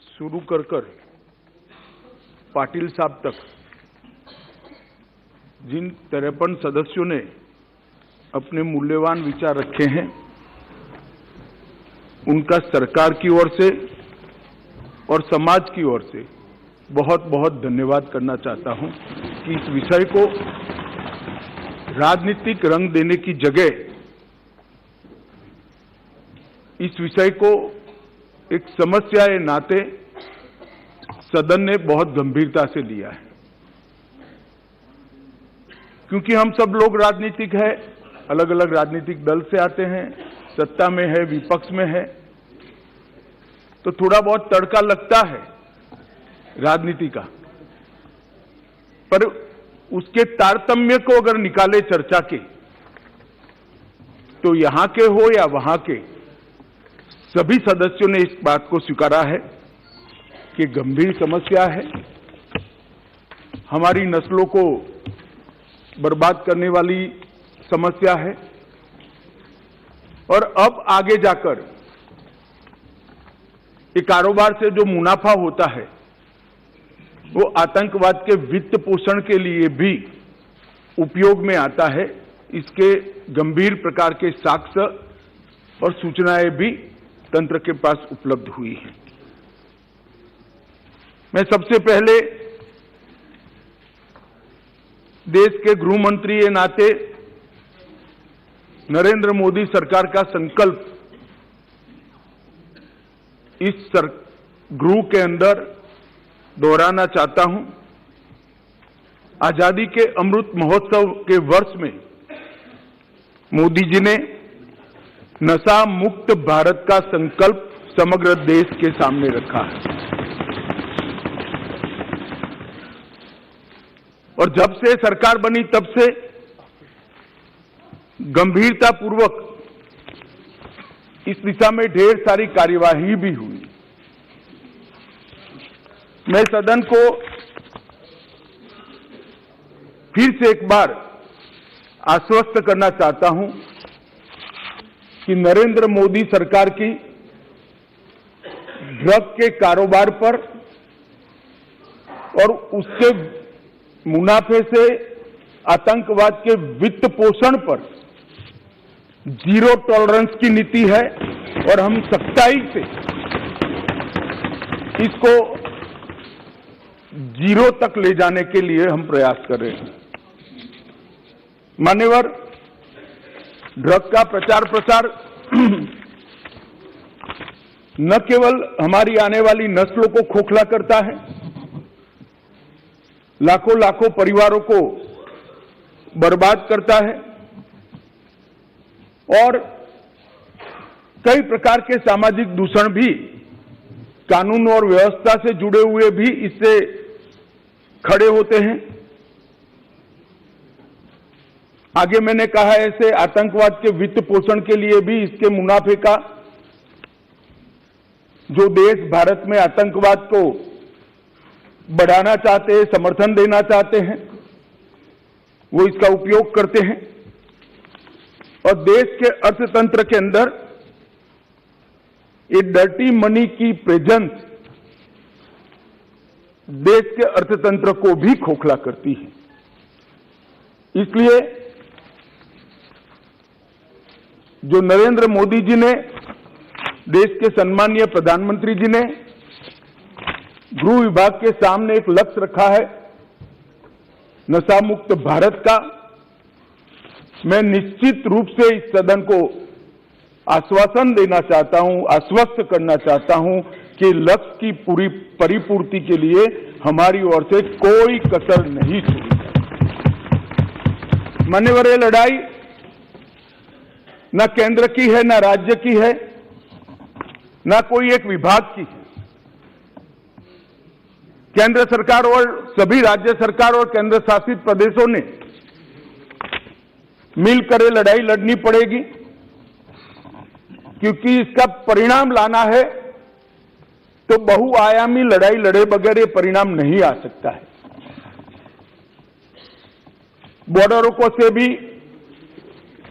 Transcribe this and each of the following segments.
शुरू कर पाटिल साहब तक जिन 53 सदस्यों ने अपने मूल्यवान विचार रखे हैं, उनका सरकार की ओर से और समाज की ओर से बहुत बहुत धन्यवाद करना चाहता हूं कि इस विषय को राजनीतिक रंग देने की जगह इस विषय को एक समस्या के नाते सदन ने बहुत गंभीरता से लिया है। क्योंकि हम सब लोग राजनीतिक है, अलग अलग राजनीतिक दल से आते हैं, सत्ता में है, विपक्ष में है, तो थोड़ा बहुत तड़का लगता है राजनीति का। पर उसके तारतम्य को अगर निकाले चर्चा के, तो यहां के हो या वहां के, सभी सदस्यों ने इस बात को स्वीकारा है कि गंभीर समस्या है, हमारी नस्लों को बर्बाद करने वाली समस्या है। और अब आगे जाकर ये कारोबार से जो मुनाफा होता है वो आतंकवाद के वित्त पोषण के लिए भी उपयोग में आता है। इसके गंभीर प्रकार के साक्ष्य और सूचनाएं भी तंत्र के पास उपलब्ध हुई हैं। मैं सबसे पहले देश के गृह मंत्री के नाते नरेंद्र मोदी सरकार का संकल्प इस गृह के अंदर दोहराना चाहता हूं। आजादी के अमृत महोत्सव के वर्ष में मोदी जी ने नशा मुक्त भारत का संकल्प समग्र देश के सामने रखा है। और जब से सरकार बनी तब से गंभीरतापूर्वक इस दिशा में ढेर सारी कार्यवाही भी हुई। मैं सदन को फिर से एक बार आश्वस्त करना चाहता हूं कि नरेंद्र मोदी सरकार की ड्रग के कारोबार पर और उसके मुनाफे से आतंकवाद के वित्त पोषण पर जीरो टॉलरेंस की नीति है और हम सख्ताई से इसको जीरो तक ले जाने के लिए हम प्रयास कर रहे हैं। मान्यवर, ड्रग का प्रचार प्रसार न केवल हमारी आने वाली नस्लों को खोखला करता है, लाखों लाखों परिवारों को बर्बाद करता है और कई प्रकार के सामाजिक दूषण भी कानून और व्यवस्था से जुड़े हुए भी इससे खड़े होते हैं। आगे मैंने कहा, ऐसे आतंकवाद के वित्त पोषण के लिए भी इसके मुनाफे का जो देश भारत में आतंकवाद को बढ़ाना चाहते हैं, समर्थन देना चाहते हैं, वो इसका उपयोग करते हैं। और देश के अर्थतंत्र के अंदर ये डर्टी मनी की प्रेजेंस देश के अर्थतंत्र को भी खोखला करती है। इसलिए जो नरेंद्र मोदी जी ने, देश के सम्मानीय प्रधानमंत्री जी ने गृह विभाग के सामने एक लक्ष्य रखा है नशा मुक्त भारत का, मैं निश्चित रूप से इस सदन को आश्वासन देना चाहता हूं, आश्वस्त करना चाहता हूं कि लक्ष्य की पूरी परिपूर्ति के लिए हमारी ओर से कोई कसर नहीं छोड़ी जाएगी। मान्यवर, ये लड़ाई न केंद्र की है, न राज्य की है, न कोई एक विभाग की है। केंद्र सरकार और सभी राज्य सरकार और केंद्र शासित प्रदेशों ने मिलकर ये लड़ाई लड़नी पड़ेगी, क्योंकि इसका परिणाम लाना है तो बहुआयामी लड़ाई लड़े बगैर ये परिणाम नहीं आ सकता है। बॉर्डरों को से भी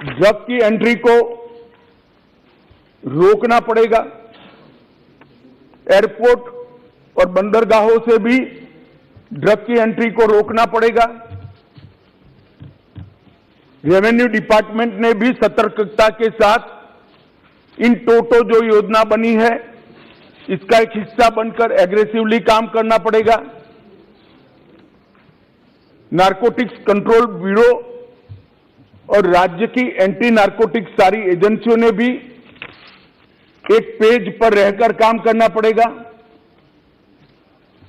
ड्रग की एंट्री को रोकना पड़ेगा। एयरपोर्ट और बंदरगाहों से भी ड्रग की एंट्री को रोकना पड़ेगा। रेवेन्यू डिपार्टमेंट ने भी सतर्कता के साथ इन टोटो जो योजना बनी है इसका एक हिस्सा बनकर एग्रेसिवली काम करना पड़ेगा। नारकोटिक्स कंट्रोल ब्यूरो और राज्य की एंटी नारकोटिक्स सारी एजेंसियों ने भी एक पेज पर रहकर काम करना पड़ेगा।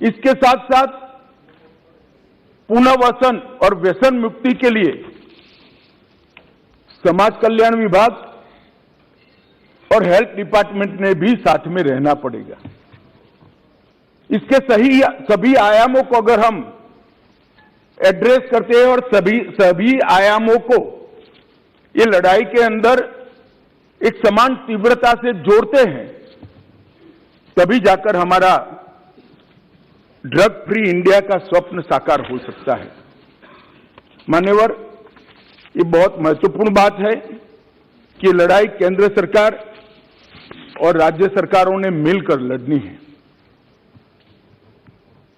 इसके साथ साथ पुनर्वसन और व्यसन मुक्ति के लिए समाज कल्याण विभाग और हेल्थ डिपार्टमेंट ने भी साथ में रहना पड़ेगा। इसके सभी आयामों को अगर हम एड्रेस करते हैं और सभी आयामों को ये लड़ाई के अंदर एक समान तीव्रता से जोड़ते हैं, तभी जाकर हमारा ड्रग फ्री इंडिया का स्वप्न साकार हो सकता है। मान्यवर, ये बहुत महत्वपूर्ण बात है कि लड़ाई केंद्र सरकार और राज्य सरकारों ने मिलकर लड़नी है।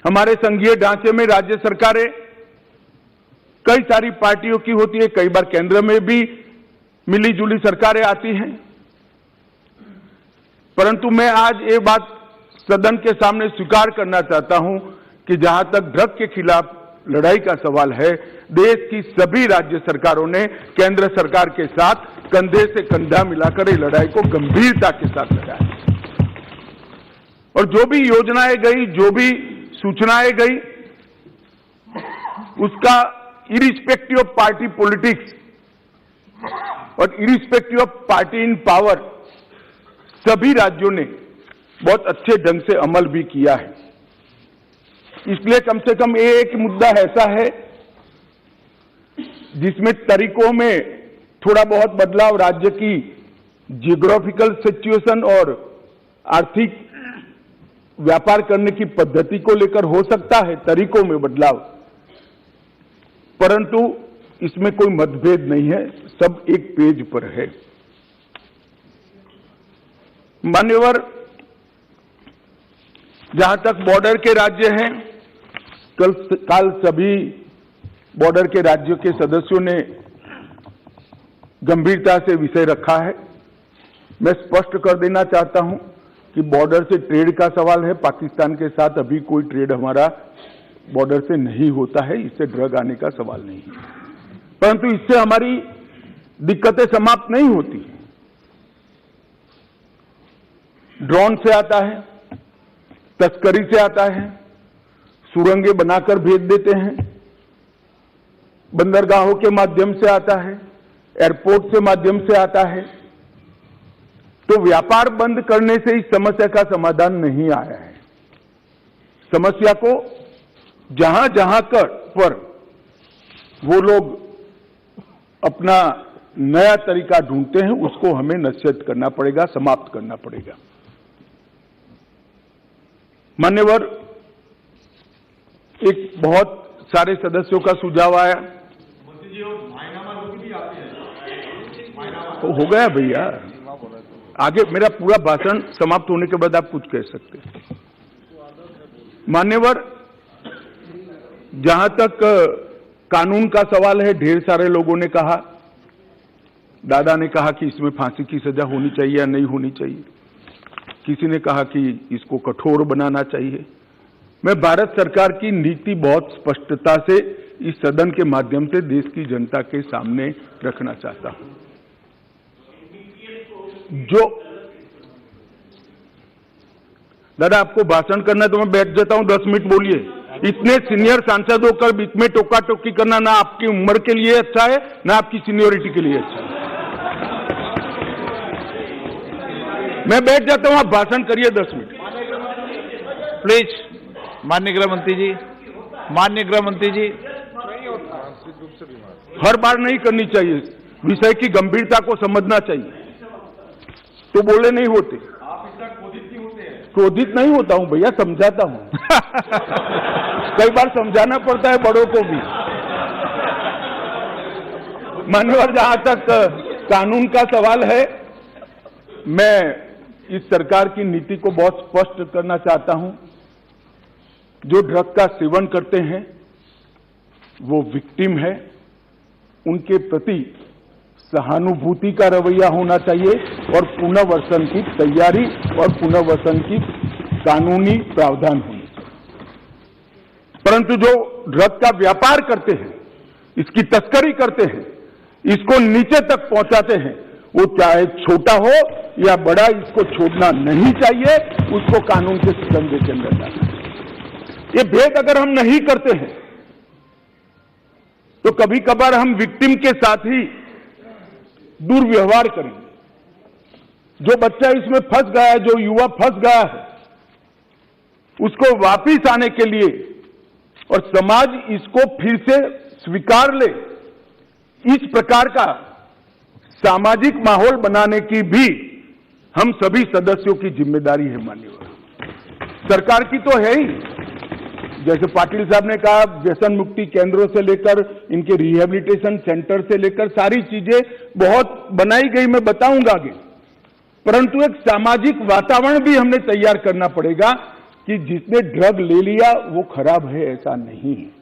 हमारे संघीय ढांचे में राज्य सरकारें कई सारी पार्टियों की होती है, कई बार केंद्र में भी मिली जुली सरकारें आती हैं, परंतु मैं आज ये बात सदन के सामने स्वीकार करना चाहता हूं कि जहां तक ड्रग के खिलाफ लड़ाई का सवाल है, देश की सभी राज्य सरकारों ने केंद्र सरकार के साथ कंधे से कंधा मिलाकर इस लड़ाई को गंभीरता के साथ लड़ा है। और जो भी योजनाएं गई, जो भी सूचनाएं गई, उसका इरिस्पेक्टिव ऑफ पार्टी पॉलिटिक्स और irrespective of party in power सभी राज्यों ने बहुत अच्छे ढंग से अमल भी किया है। इसलिए कम से कम एक मुद्दा ऐसा है जिसमें तरीकों में थोड़ा बहुत बदलाव राज्य की जियोग्राफिकल सिचुएशन और आर्थिक व्यापार करने की पद्धति को लेकर हो सकता है, तरीकों में बदलाव, परंतु इसमें कोई मतभेद नहीं है, सब एक पेज पर है। मान्यवर, जहां तक बॉर्डर के राज्य हैं, कल सभी बॉर्डर के राज्यों के सदस्यों ने गंभीरता से विषय रखा है। मैं स्पष्ट कर देना चाहता हूं कि बॉर्डर से ट्रेड का सवाल है, पाकिस्तान के साथ अभी कोई ट्रेड हमारा बॉर्डर से नहीं होता है, इससे ड्रग आने का सवाल नहीं है, परंतु इससे हमारी दिक्कतें समाप्त नहीं होती। ड्रोन से आता है, तस्करी से आता है, सुरंगें बनाकर भेज देते हैं, बंदरगाहों के माध्यम से आता है, एयरपोर्ट से माध्यम से आता है। तो व्यापार बंद करने से इस समस्या का समाधान नहीं आया है। समस्या को जहां जहां पर वो लोग अपना नया तरीका ढूंढते हैं, उसको हमें नसीहत करना पड़ेगा, समाप्त करना पड़ेगा। मान्यवर, एक बहुत सारे सदस्यों का सुझाव आया, तो हो गया भैया, आगे मेरा पूरा भाषण समाप्त होने के बाद आप कुछ कह सकते हैं। मान्यवर, जहां तक कानून का सवाल है, ढेर सारे लोगों ने कहा, दादा ने कहा कि इसमें फांसी की सजा होनी चाहिए या नहीं होनी चाहिए, किसी ने कहा कि इसको कठोर बनाना चाहिए। मैं भारत सरकार की नीति बहुत स्पष्टता से इस सदन के माध्यम से देश की जनता के सामने रखना चाहता हूं। जो दादा आपको भाषण करना है तो मैं बैठ जाता हूं, 10 मिनट बोलिए। इतने सीनियर सांसद होकर बीच में टोका टोकी करना ना आपकी उम्र के लिए अच्छा है, ना आपकी सीनियोरिटी के लिए अच्छा है। मैं बैठ जाता हूं, आप भाषण करिए 10 मिनट प्लीज। माननीय गृह मंत्री जी, माननीय गृह मंत्री जी, हर बार नहीं करनी चाहिए, विषय की गंभीरता को समझना चाहिए, तो बोले नहीं होते। आप इतना क्रोधित क्यों होते हैं? क्रोधित नहीं होता हूं भैया, समझाता हूं। कई बार समझाना पड़ता है बड़ों को भी। मान्यवर, जहां तक कानून का सवाल है, मैं इस सरकार की नीति को बहुत स्पष्ट करना चाहता हूं। जो ड्रग का सेवन करते हैं वो विक्टिम है, उनके प्रति सहानुभूति का रवैया होना चाहिए और पुनर्वसन की तैयारी और पुनर्वसन की कानूनी प्रावधान होनी चाहिए। परंतु जो ड्रग का व्यापार करते हैं, इसकी तस्करी करते हैं, इसको नीचे तक पहुंचाते हैं, वो चाहे छोटा हो या बड़ा, इसको छोड़ना नहीं चाहिए, उसको कानून के शिकंजे के अंदर डालना है। ये भेद अगर हम नहीं करते हैं तो कभी कभार हम विक्टिम के साथ ही दुर्व्यवहार करेंगे। जो बच्चा इसमें फंस गया है, जो युवा फंस गया है, उसको वापिस आने के लिए और समाज इसको फिर से स्वीकार ले, इस प्रकार का सामाजिक माहौल बनाने की भी हम सभी सदस्यों की जिम्मेदारी है। माननीय सरकार की तो है ही, जैसे पाटिल साहब ने कहा, व्यसन मुक्ति केंद्रों से लेकर इनके रिहेबिलिटेशन सेंटर से लेकर सारी चीजें बहुत बनाई गई, मैं बताऊंगा आगे। परंतु एक सामाजिक वातावरण भी हमने तैयार करना पड़ेगा कि जिसने ड्रग ले लिया वो खराब है, ऐसा नहीं है।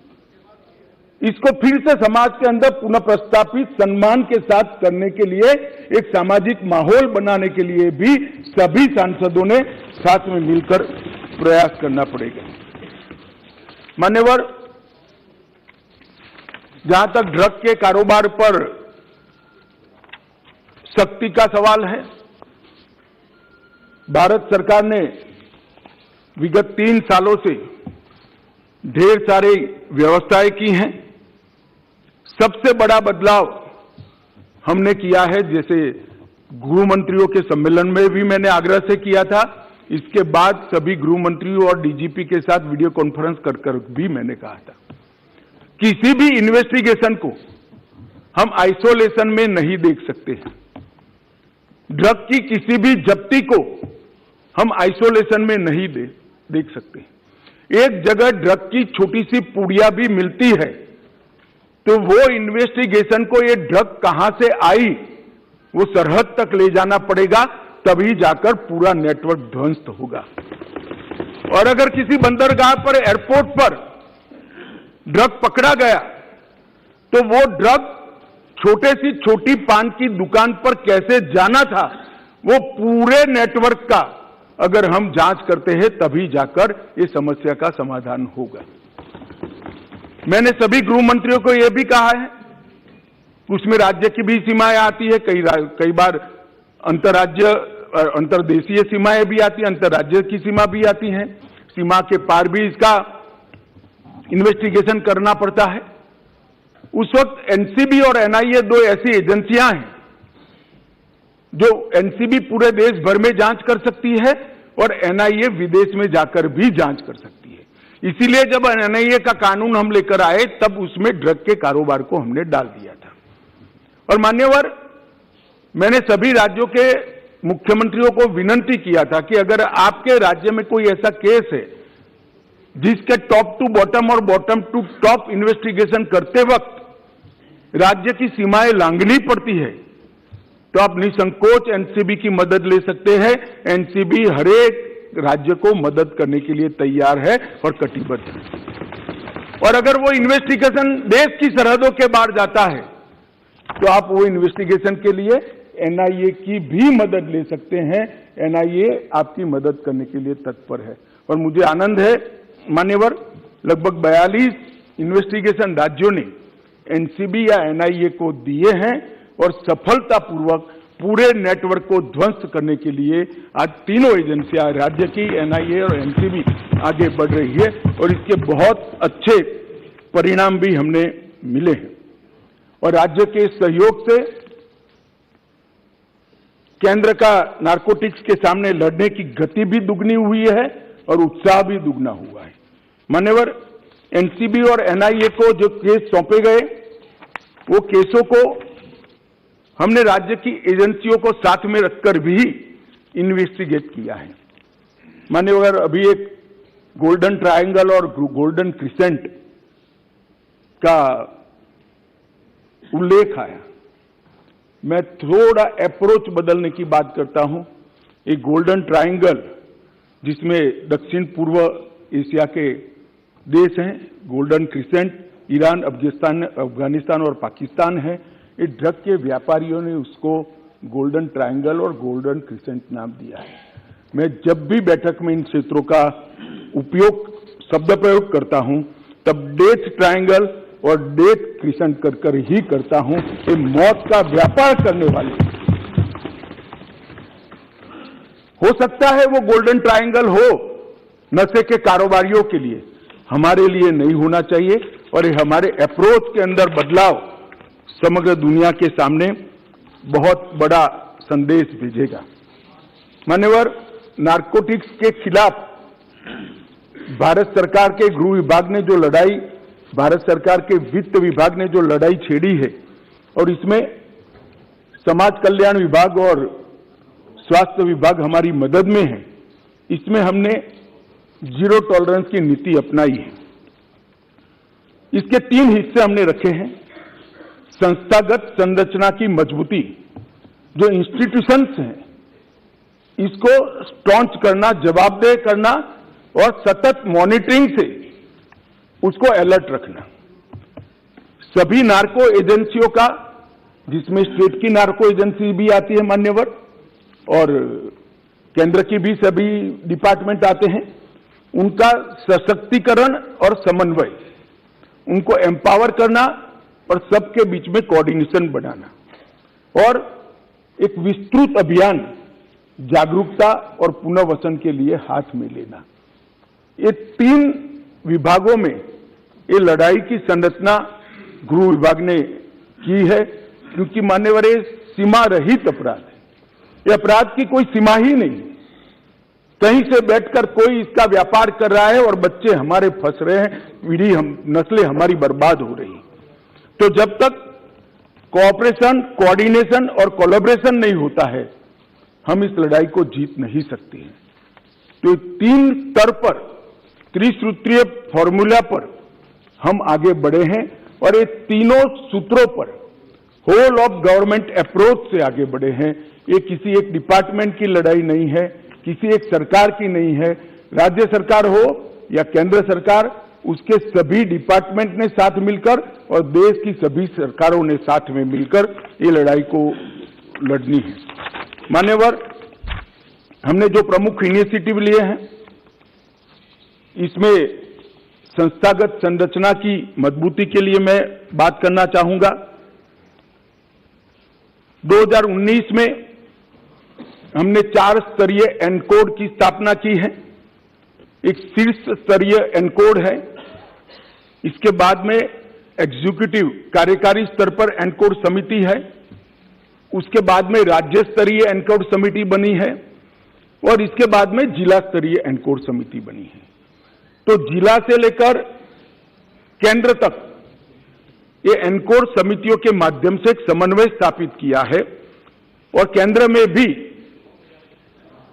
इसको फिर से समाज के अंदर पुनः प्रस्तापित सम्मान के साथ करने के लिए, एक सामाजिक माहौल बनाने के लिए भी सभी सांसदों ने साथ में मिलकर प्रयास करना पड़ेगा। मान्यवर, जहां तक ड्रग के कारोबार पर सख्ती का सवाल है, भारत सरकार ने विगत 3 सालों से ढेर सारी व्यवस्थाएं की हैं। सबसे बड़ा बदलाव हमने किया है, जैसे गृह मंत्रियों के सम्मेलन में भी मैंने आग्रह से किया था, इसके बाद सभी गृह मंत्रियों और डीजीपी के साथ वीडियो कॉन्फ्रेंस कर भी मैंने कहा था, किसी भी इन्वेस्टिगेशन को हम आइसोलेशन में नहीं देख सकते हैं। ड्रग की किसी भी जब्ती को हम आइसोलेशन में नहीं देख सकते। एक जगह ड्रग की छोटी सी पुड़िया भी मिलती है तो वो इन्वेस्टिगेशन को, ये ड्रग कहां से आई, वो सरहद तक ले जाना पड़ेगा, तभी जाकर पूरा नेटवर्क ध्वस्त होगा। और अगर किसी बंदरगाह पर, एयरपोर्ट पर ड्रग पकड़ा गया तो वो ड्रग छोटे सी छोटी पान की दुकान पर कैसे जाना था, वो पूरे नेटवर्क का अगर हम जांच करते हैं तभी जाकर इस समस्या का समाधान होगा। मैंने सभी गृह मंत्रियों को यह भी कहा है, उसमें राज्य की भी सीमाएं आती है, कई बार अंतर्राज्य अंतर्देशीय सीमाएं भी आती हैं, अंतर्राज्य की सीमा भी आती हैं, सीमा के पार भी इसका इन्वेस्टिगेशन करना पड़ता है। उस वक्त एनसीबी और एनआईए 2 ऐसी एजेंसियां हैं जो एनसीबी पूरे देश भर में जांच कर सकती है और एनआईए विदेश में जाकर भी जांच कर सकती है। इसीलिए जब एनआईए का कानून हम लेकर आए तब उसमें ड्रग के कारोबार को हमने डाल दिया था। और मान्यवर, मैंने सभी राज्यों के मुख्यमंत्रियों को विनती किया था कि अगर आपके राज्य में कोई ऐसा केस है जिसके टॉप टू बॉटम और बॉटम टू टॉप इन्वेस्टिगेशन करते वक्त राज्य की सीमाएं लांघनी पड़ती है तो आप निसंकोच एनसीबी की मदद ले सकते हैं। एनसीबी हरेक राज्य को मदद करने के लिए तैयार है और कटिबद्ध है। और अगर वो इन्वेस्टिगेशन देश की सरहदों के बाहर जाता है तो आप वो इन्वेस्टिगेशन के लिए एनआईए की भी मदद ले सकते हैं। एनआईए आपकी मदद करने के लिए तत्पर है। और मुझे आनंद है मान्यवर, लगभग 42 इन्वेस्टिगेशन राज्यों ने एनसीबी या एनआईए को दिए हैं और सफलतापूर्वक पूरे नेटवर्क को ध्वस्त करने के लिए आज तीनों एजेंसियां, राज्य की, एनआईए और एनसीबी आगे बढ़ रही है और इसके बहुत अच्छे परिणाम भी हमने मिले हैं। और राज्य के सहयोग से केंद्र का नारकोटिक्स के सामने लड़ने की गति भी दुगनी हुई है और उत्साह भी दुगना हुआ है। मान्यवर, एनसीबी और एनआईए को जो केस सौंपे गए वो केसों को हमने राज्य की एजेंसियों को साथ में रखकर भी इन्वेस्टिगेट किया है। मान्यवर, अभी एक गोल्डन ट्रायंगल और गोल्डन क्रिसेंट का उल्लेख आया। मैं थोड़ा अप्रोच बदलने की बात करता हूं। एक गोल्डन ट्रायंगल जिसमें दक्षिण पूर्व एशिया के देश हैं, गोल्डन क्रिसेंट, ईरान, अफगानिस्तान और पाकिस्तान है। ये ड्रग के व्यापारियों ने उसको गोल्डन ट्रायंगल और गोल्डन क्रिसेंट नाम दिया है। मैं जब भी बैठक में इन क्षेत्रों का शब्द प्रयोग करता हूं तब डेथ ट्रायंगल और डेथ क्रिसेंट कर ही करता हूं। ये मौत का व्यापार करने वाले, हो सकता है वो गोल्डन ट्रायंगल हो नशे के कारोबारियों के लिए, हमारे लिए नहीं होना चाहिए। और ये हमारे अप्रोच के अंदर बदलाव समग्र दुनिया के सामने बहुत बड़ा संदेश भेजेगा। मान्यवर, नारकोटिक्स के खिलाफ भारत सरकार के गृह विभाग ने जो लड़ाई, भारत सरकार के वित्त विभाग ने जो लड़ाई छेड़ी है, और इसमें समाज कल्याण विभाग और स्वास्थ्य विभाग हमारी मदद में है, इसमें हमने जीरो टॉलरेंस की नीति अपनाई है। इसके 3 हिस्से हमने रखे हैं। संस्थागत संरचना की मजबूती, जो इंस्टीट्यूशंस हैं इसको स्ट्रॉन्च करना, जवाबदेह करना और सतत मॉनिटरिंग से उसको अलर्ट रखना। सभी नार्को एजेंसियों का, जिसमें स्टेट की नार्को एजेंसी भी आती है मान्यवर, और केंद्र की भी सभी डिपार्टमेंट आते हैं, उनका सशक्तिकरण और समन्वय, उनको एम्पावर करना और सबके बीच में कोऑर्डिनेशन बनाना, और एक विस्तृत अभियान जागरूकता और पुनर्वसन के लिए हाथ में लेना। ये 3 विभागों में ये लड़ाई की संरचना गृह विभाग ने की है, क्योंकि मान्यवर ये सीमा रहित अपराध है। ये अपराध की कोई सीमा ही नहीं, कहीं से बैठकर कोई इसका व्यापार कर रहा है और बच्चे हमारे फंस रहे हैं, नस्लें हमारी बर्बाद हो रही। तो जब तक कोऑपरेशन, कोऑर्डिनेशन और कोलैबोरेशन नहीं होता है, हम इस लड़ाई को जीत नहीं सकते हैं। तो 3 स्तर पर, त्रिसूत्रीय फॉर्मूला पर हम आगे बढ़े हैं, और ये तीनों सूत्रों पर होल ऑफ गवर्नमेंट अप्रोच से आगे बढ़े हैं। ये किसी एक डिपार्टमेंट की लड़ाई नहीं है, किसी एक सरकार की नहीं है। राज्य सरकार हो या केंद्र सरकार, उसके सभी डिपार्टमेंट ने साथ मिलकर और देश की सभी सरकारों ने साथ में मिलकर ये लड़ाई को लड़नी है। मान्यवर, हमने जो प्रमुख इनिशिएटिव लिए हैं, इसमें संस्थागत संरचना की मजबूती के लिए मैं बात करना चाहूंगा। 2019 में हमने 4 स्तरीय एनकोड की स्थापना की है। एक शीर्ष स्तरीय एनकोड है, इसके बाद में एग्जीक्यूटिव कार्यकारी स्तर पर एनकोड समिति है, उसके बाद में राज्य स्तरीय एनकोड समिति बनी है, और इसके बाद में जिला स्तरीय एनकोड समिति बनी है। तो जिला से लेकर केंद्र तक ये एनकोड समितियों के माध्यम से एक समन्वय स्थापित किया है, और केंद्र में भी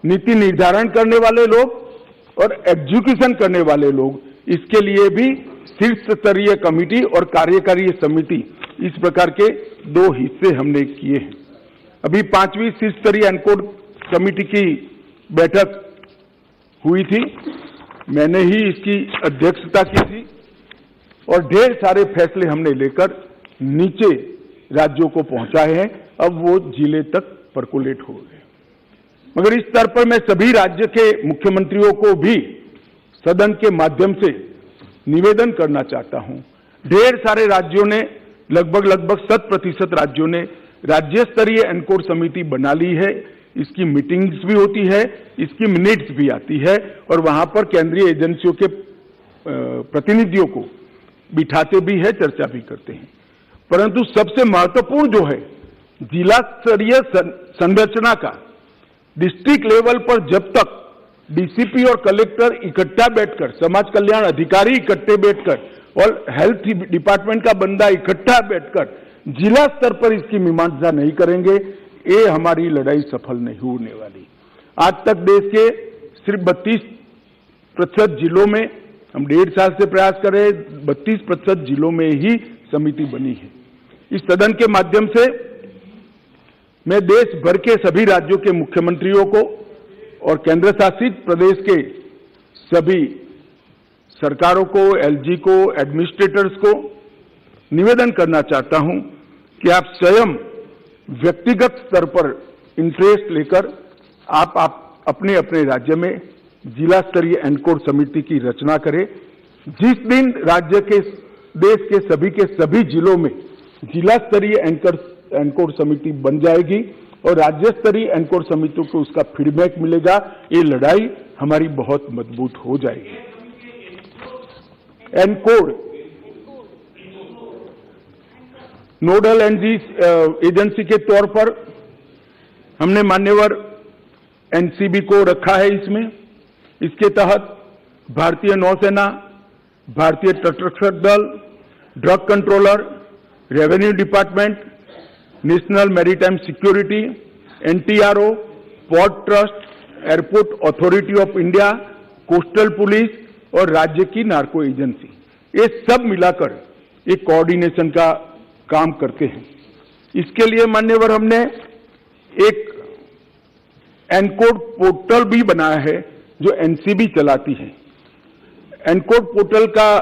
नीति निर्धारण करने वाले लोग और एग्जीक्यूशन करने वाले लोग, इसके लिए भी शीर्ष स्तरीय कमेटी और कार्यकारी समिति, इस प्रकार के 2 हिस्से हमने किए हैं। अभी 5वीं शीर्ष स्तरीय एनकोड कमेटी की बैठक हुई थी, मैंने ही इसकी अध्यक्षता की थी, और ढेर सारे फैसले हमने लेकर नीचे राज्यों को पहुंचाए हैं। अब वो जिले तक परकोलेट हो गए। मगर इस स्तर पर मैं सभी राज्य के मुख्यमंत्रियों को भी सदन के माध्यम से निवेदन करना चाहता हूं। ढेर सारे राज्यों ने, लगभग 100% राज्यों ने राज्य स्तरीय एनकोड समिति बना ली है। इसकी मीटिंग्स भी होती है, इसकी मिनट्स भी आती है, और वहां पर केंद्रीय एजेंसियों के प्रतिनिधियों को बिठाते भी है, चर्चा भी करते हैं। परंतु सबसे महत्वपूर्ण जो है, जिला स्तरीय संरचना का, डिस्ट्रिक्ट लेवल पर जब तक डीसीपी और कलेक्टर इकट्ठा बैठकर, समाज कल्याण अधिकारी इकट्ठे बैठकर और हेल्थ डिपार्टमेंट का बंदा इकट्ठा बैठकर जिला स्तर पर इसकी मीमांसा नहीं करेंगे, ये हमारी लड़ाई सफल नहीं होने वाली। आज तक देश के सिर्फ 32% जिलों में, हम 1.5 साल से प्रयास कर रहे हैं, 32% जिलों में ही समिति बनी है। इस सदन के माध्यम से मैं देश भर के सभी राज्यों के मुख्यमंत्रियों को और केंद्र शासित प्रदेश के सभी सरकारों को, एलजी को, एडमिनिस्ट्रेटर्स को निवेदन करना चाहता हूं कि आप स्वयं व्यक्तिगत स्तर पर इंटरेस्ट लेकर आप अपने अपने राज्य में जिला स्तरीय एनकोर समिति की रचना करें। जिस दिन राज्य के, देश के सभी जिलों में जिला स्तरीय एनकोर समिति बन जाएगी और राज्य स्तरीय एनकोर समिति को उसका फीडबैक मिलेगा, ये लड़ाई हमारी बहुत मजबूत हो जाएगी। एनकोर नोडल एजेंसी के तौर पर हमने मान्यवर एनसीबी को रखा है। इसके तहत भारतीय नौसेना, भारतीय तटरक्षक दल, drug controller, revenue department, national maritime security, NTRO, port trust, airport authority of India, coastal police और राज्य की नार्को एजेंसी, ये सब मिलाकर एक कोऑर्डिनेशन का काम करते हैं। इसके लिए मान्यवर हमने एक एनकोड पोर्टल भी बनाया है जो एनसीबी चलाती है। एनकोड पोर्टल का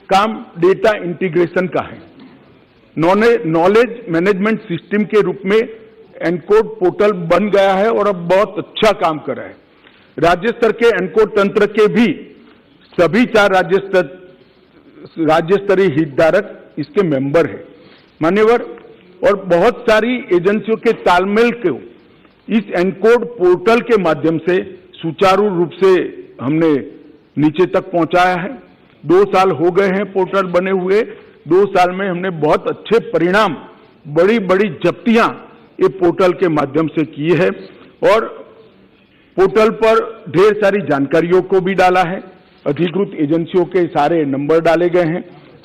काम डेटा इंटीग्रेशन का है। नॉलेज मैनेजमेंट सिस्टम के रूप में एनकोड पोर्टल बन गया है और अब बहुत अच्छा काम कर रहा है। राज्य स्तर के एनकोड तंत्र के भी सभी 4 राज्य स्तरीय हितधारक इसके मेंबर है मान्यवर, और बहुत सारी एजेंसियों के तालमेल को इस एनकोड पोर्टल के माध्यम से सुचारू रूप से हमने नीचे तक पहुंचाया है। 2 साल हो गए हैं पोर्टल बने हुए। 2 साल में हमने बहुत अच्छे परिणाम, बड़ी बड़ी जब्तियां ये पोर्टल के माध्यम से की है और पोर्टल पर ढेर सारी जानकारियों को भी डाला है। अधिकृत एजेंसियों के सारे नंबर डाले गए हैं,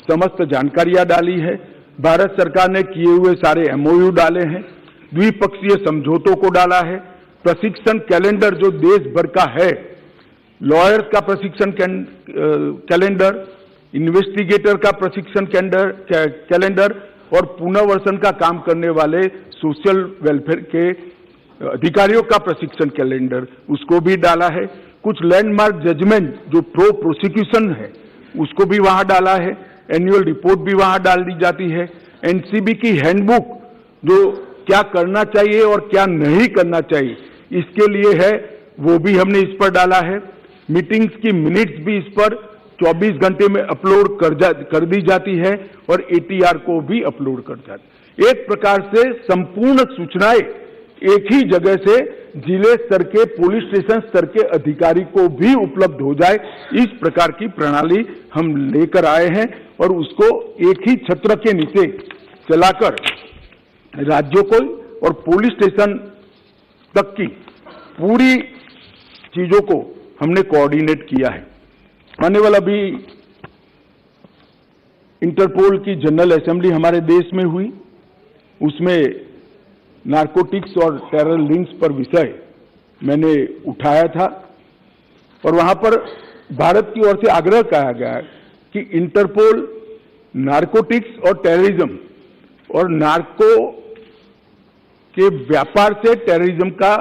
समस्त जानकारियां डाली है। भारत सरकार ने किए हुए सारे एमओयू डाले हैं, द्विपक्षीय समझौतों को डाला है। प्रशिक्षण कैलेंडर जो देश भर का है, लॉयर्स का प्रशिक्षण कैलेंडर, इन्वेस्टिगेटर का प्रशिक्षण कैलेंडर और पुनर्वसन का काम करने वाले सोशल वेलफेयर के अधिकारियों का प्रशिक्षण कैलेंडर, उसको भी डाला है। कुछ लैंडमार्क जजमेंट जो प्रो प्रोसिक्यूशन है उसको भी वहां डाला है। एनुअल रिपोर्ट भी वहां डाल दी जाती है। एनसीबी की हैंडबुक जो क्या करना चाहिए और क्या नहीं करना चाहिए इसके लिए है, वो भी हमने इस पर डाला है। मीटिंग्स की मिनट्स भी इस पर 24 घंटे में अपलोड कर दी जाती है और एटीआर को भी अपलोड कर जाती है। एक प्रकार से संपूर्ण सूचनाएं एक ही जगह से जिले स्तर के, पुलिस स्टेशन स्तर के अधिकारी को भी उपलब्ध हो जाए, इस प्रकार की प्रणाली हम लेकर आए हैं और उसको एक ही छत्र के नीचे चलाकर राज्यों को और पुलिस स्टेशन तक की पूरी चीजों को हमने कोऑर्डिनेट किया है। मान्यवर, अभी इंटरपोल की जनरल असेंबली हमारे देश में हुई, उसमें नारकोटिक्स और टेरर लिंक्स पर विषय मैंने उठाया था और वहां पर भारत की ओर से आग्रह किया गया कि इंटरपोल नारकोटिक्स और टेररिज्म और नार्को के व्यापार से टेररिज्म का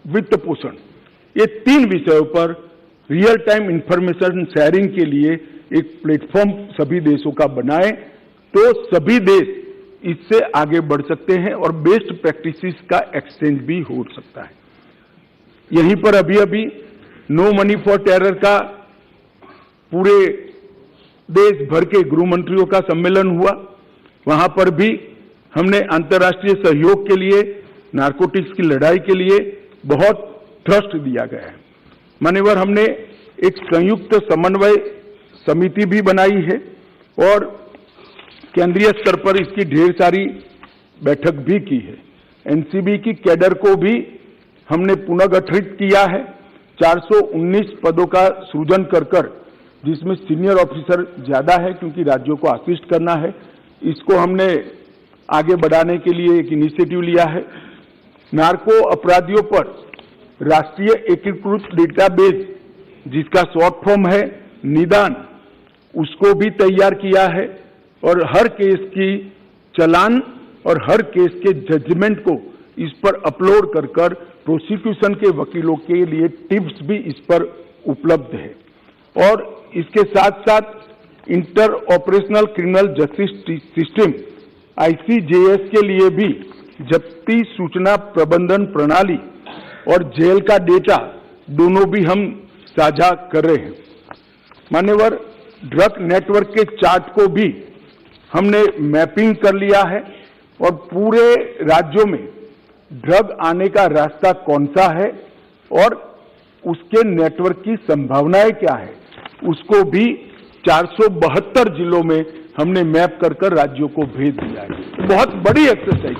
वित्त पोषण, ये 3 विषयों पर रियल टाइम इंफॉर्मेशन शेयरिंग के लिए एक प्लेटफॉर्म सभी देशों का बनाए तो सभी देश इससे आगे बढ़ सकते हैं और बेस्ट प्रैक्टिसेस का एक्सचेंज भी हो सकता है। यहीं पर अभी नो मनी फॉर टेरर का पूरे देश भर के गृह मंत्रियों का सम्मेलन हुआ। वहां पर भी हमने अंतर्राष्ट्रीय सहयोग के लिए, नारकोटिक्स की लड़ाई के लिए बहुत थ्रस्ट दिया गया है। मान्यवर, हमने एक संयुक्त समन्वय समिति भी बनाई है और केंद्रीय स्तर पर इसकी ढेर सारी बैठक भी की है। एनसीबी की कैडर को भी हमने पुनर्गठित किया है। 419 पदों का सृजन कर जिसमें सीनियर ऑफिसर ज्यादा है क्योंकि राज्यों को असिस्ट करना है, इसको हमने आगे बढ़ाने के लिए एक इनिशिएटिव लिया है। नार्को अपराधियों पर राष्ट्रीय एकीकृत डेटाबेस जिसका शॉर्ट फॉर्म है निदान, उसको भी तैयार किया है और हर केस की चालान और हर केस के जजमेंट को इस पर अपलोड कर प्रोसिक्यूशन के वकीलों के लिए टिप्स भी इस पर उपलब्ध है। और इसके साथ साथ inter operational criminal justice system ICJS के लिए भी जब्ती सूचना प्रबंधन प्रणाली और जेल का डेटा दोनों भी हम साझा कर रहे हैं। मान्यवर, ड्रग नेटवर्क के चार्ट को भी हमने मैपिंग कर लिया है और पूरे राज्यों में ड्रग आने का रास्ता कौन सा है और उसके नेटवर्क की संभावनाएं क्या है, उसको भी 472 जिलों में हमने मैप कर राज्यों को भेज दिया है। बहुत बड़ी एक्सरसाइज।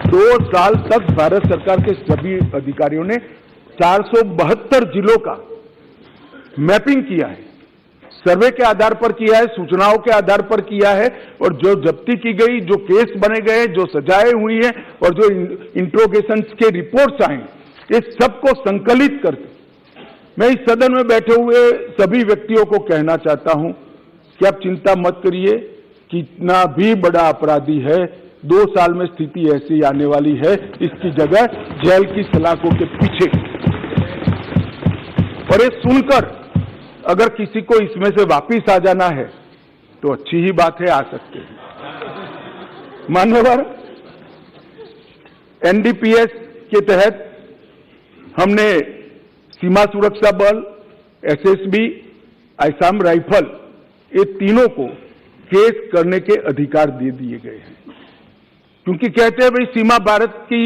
2 साल तक भारत सरकार के सभी अधिकारियों ने 472 जिलों का मैपिंग किया है, सर्वे के आधार पर किया है, सूचनाओं के आधार पर किया है, और जो जब्ती की गई, जो केस बने गए, जो सजाएं हुई हैं और जो इंट्रोगेशन के रिपोर्ट्स आए, ये सबको संकलित करके मैं इस सदन में बैठे हुए सभी व्यक्तियों को कहना चाहता हूं कि आप चिंता मत करिए, कितना भी बड़ा अपराधी है 2 साल में स्थिति ऐसी आने वाली है, इसकी जगह जेल की सलाखों के पीछे। और ये सुनकर अगर किसी को इसमें से वापिस आ जाना है तो अच्छी ही बात है, आ सकते हैं। मान्यवर, NDPS के तहत हमने सीमा सुरक्षा बल, SSB, असम राइफल, ये तीनों को केस करने के अधिकार दे दिए गए हैं, क्योंकि कहते हैं भाई सीमा भारत की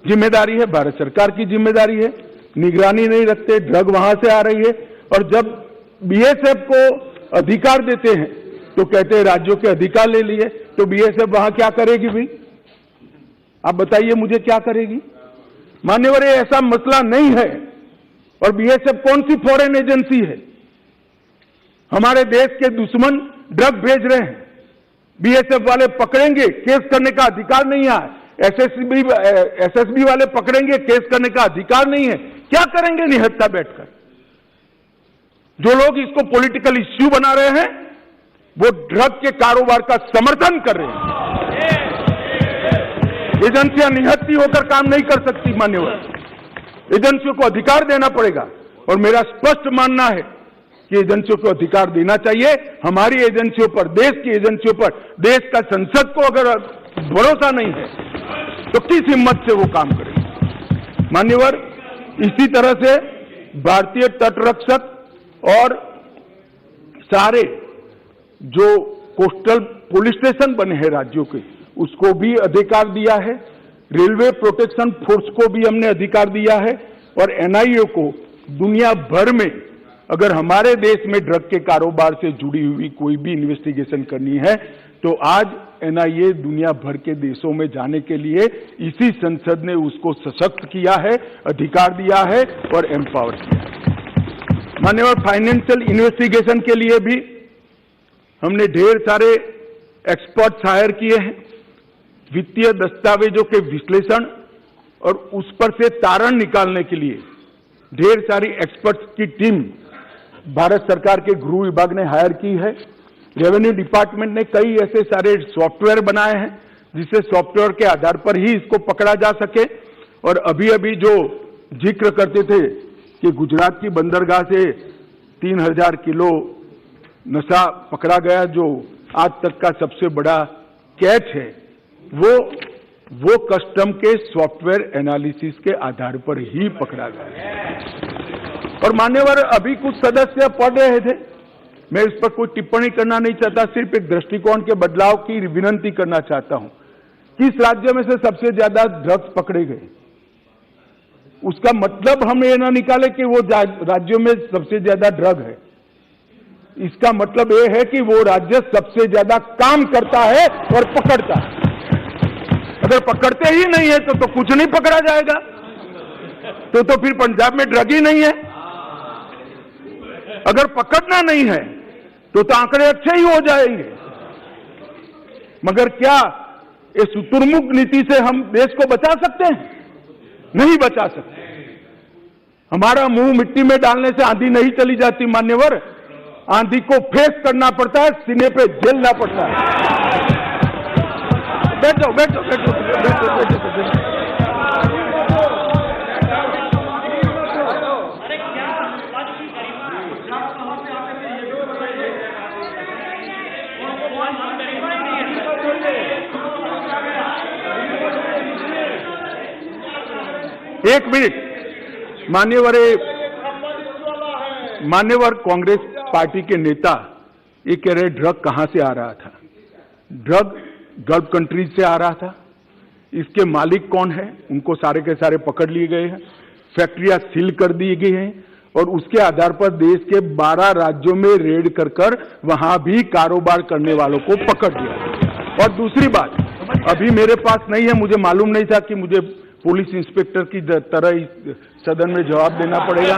जिम्मेदारी है, भारत सरकार की जिम्मेदारी है, निगरानी नहीं रखते, ड्रग वहां से आ रही है। और जब BSF को अधिकार देते हैं तो कहते हैं राज्यों के अधिकार ले लिए, तो BSF वहां क्या करेगी भाई? आप बताइए मुझे, क्या करेगी? मान्यवर, ये ऐसा मसला नहीं है। और BSF कौन सी फॉरेन एजेंसी है? हमारे देश के दुश्मन ड्रग भेज रहे हैं, BSF वाले पकड़ेंगे, केस करने का अधिकार नहीं है। SSB वाले पकड़ेंगे, केस करने का अधिकार नहीं है। क्या करेंगे निहत्था बैठकर? जो लोग इसको पॉलिटिकल इश्यू बना रहे हैं वो ड्रग के कारोबार का समर्थन कर रहे हैं। एजेंसियां निहत्थी होकर काम नहीं कर सकती। मान्यवर, एजेंसियों को अधिकार देना पड़ेगा, और मेरा स्पष्ट मानना है कि एजेंसियों को अधिकार देना चाहिए। हमारी एजेंसियों पर, देश की एजेंसियों पर, देश का संसद को अगर भरोसा नहीं है तो किस हिम्मत से वो काम करेंगे? मान्यवर, इसी तरह से भारतीय तटरक्षक और सारे जो कोस्टल पुलिस स्टेशन बने हैं राज्यों के, उसको भी अधिकार दिया है। रेलवे प्रोटेक्शन फोर्स को भी हमने अधिकार दिया है। और NIA को दुनिया भर में अगर हमारे देश में ड्रग के कारोबार से जुड़ी हुई कोई भी इन्वेस्टिगेशन करनी है तो आज NIA दुनिया भर के देशों में जाने के लिए इसी संसद ने उसको सशक्त किया है, अधिकार दिया है और एम्पावर किया है। मान्यवर, फाइनेंशियल इन्वेस्टिगेशन के लिए भी हमने ढेर सारे एक्सपर्ट्स हायर किए हैं। वित्तीय दस्तावेजों के विश्लेषण और उस पर से तारण निकालने के लिए ढेर सारी एक्सपर्ट्स की टीम भारत सरकार के गृह विभाग ने हायर की है। रेवेन्यू डिपार्टमेंट ने कई ऐसे सारे सॉफ्टवेयर बनाए हैं जिससे सॉफ्टवेयर के आधार पर ही इसको पकड़ा जा सके। और अभी अभी जो जिक्र करते थे कि गुजरात की बंदरगाह से 3000 किलो नशा पकड़ा गया, जो आज तक का सबसे बड़ा कैच है, वो कस्टम के सॉफ्टवेयर एनालिसिस के आधार पर ही पकड़ा गया। और मान्यवर, अभी कुछ सदस्य पढ़ रहे थे, मैं इस पर कोई टिप्पणी करना नहीं चाहता, सिर्फ एक दृष्टिकोण के बदलाव की विनंती करना चाहता हूं। किस राज्य में से सबसे ज्यादा ड्रग्स पकड़े गए? उसका मतलब हम ये ना निकाले कि वो राज्यों में सबसे ज्यादा ड्रग है। इसका मतलब ये है कि वो राज्य सबसे ज्यादा काम करता है और पकड़ता है। अगर पकड़ते ही नहीं है तो कुछ नहीं पकड़ा जाएगा, तो फिर पंजाब में ड्रग ही नहीं है। अगर पकड़ना नहीं है तो आंकड़े अच्छे ही हो जाएंगे। मगर क्या इस शुतुरमुर्ग नीति से हम देश को बचा सकते हैं? नहीं बचा सकते। हमारा मुंह मिट्टी में डालने से आंधी नहीं चली जाती मान्यवर, आंधी को फेस करना पड़ता है, सीने पे झेलना पड़ता है। बैठो बैठो बैठो बैठो बैठो, बैठो। एक मिनट, मान्यवर कांग्रेस पार्टी के नेता ये कह रहे ड्रग कहां से आ रहा था। ड्रग गल्फ कंट्रीज से आ रहा था। इसके मालिक कौन है, उनको सारे के सारे पकड़ लिए गए हैं, फैक्ट्रियां सील कर दी गई हैं और उसके आधार पर देश के 12 राज्यों में रेड कर वहां भी कारोबार करने वालों को पकड़ लिया। और दूसरी बात, अभी मेरे पास नहीं है, मुझे मालूम नहीं था कि मुझे पुलिस इंस्पेक्टर की तरह इस सदन में जवाब देना पड़ेगा,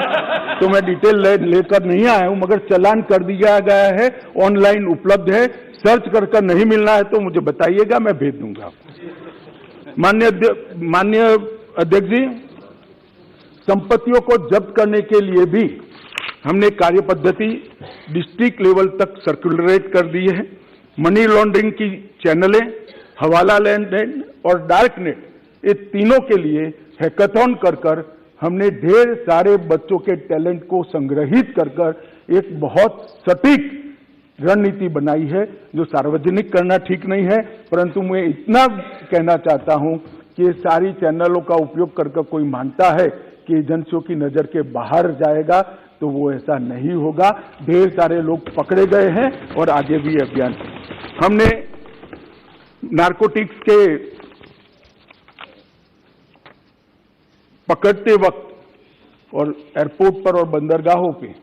तो मैं डिटेल लेकर नहीं आया हूं, मगर चालान कर दिया गया है, ऑनलाइन उपलब्ध है, सर्च कर नहीं मिलना है तो मुझे बताइएगा, मैं भेज दूंगा आपको। माननीय अध्यक्ष जी, संपत्तियों को जब्त करने के लिए भी हमने कार्य पद्धति डिस्ट्रिक्ट लेवल तक सर्कुलरेट कर दी है। मनी लॉन्ड्रिंग की चैनलें, हवाला लेन देन और डार्क नेट, ये तीनों के लिए हैकाथॉन कर हमने ढेर सारे बच्चों के टैलेंट को संग्रहित कर एक बहुत सटीक रणनीति बनाई है, जो सार्वजनिक करना ठीक नहीं है, परंतु मैं इतना कहना चाहता हूं कि सारी चैनलों का उपयोग कर कोई मानता है कि एजेंसियों की नजर के बाहर जाएगा तो वो ऐसा नहीं होगा। ढेर सारे लोग पकड़े गए हैं और आगे भी अभियान। हमने नारकोटिक्स के पकड़ते वक्त और एयरपोर्ट पर और बंदरगाहों पे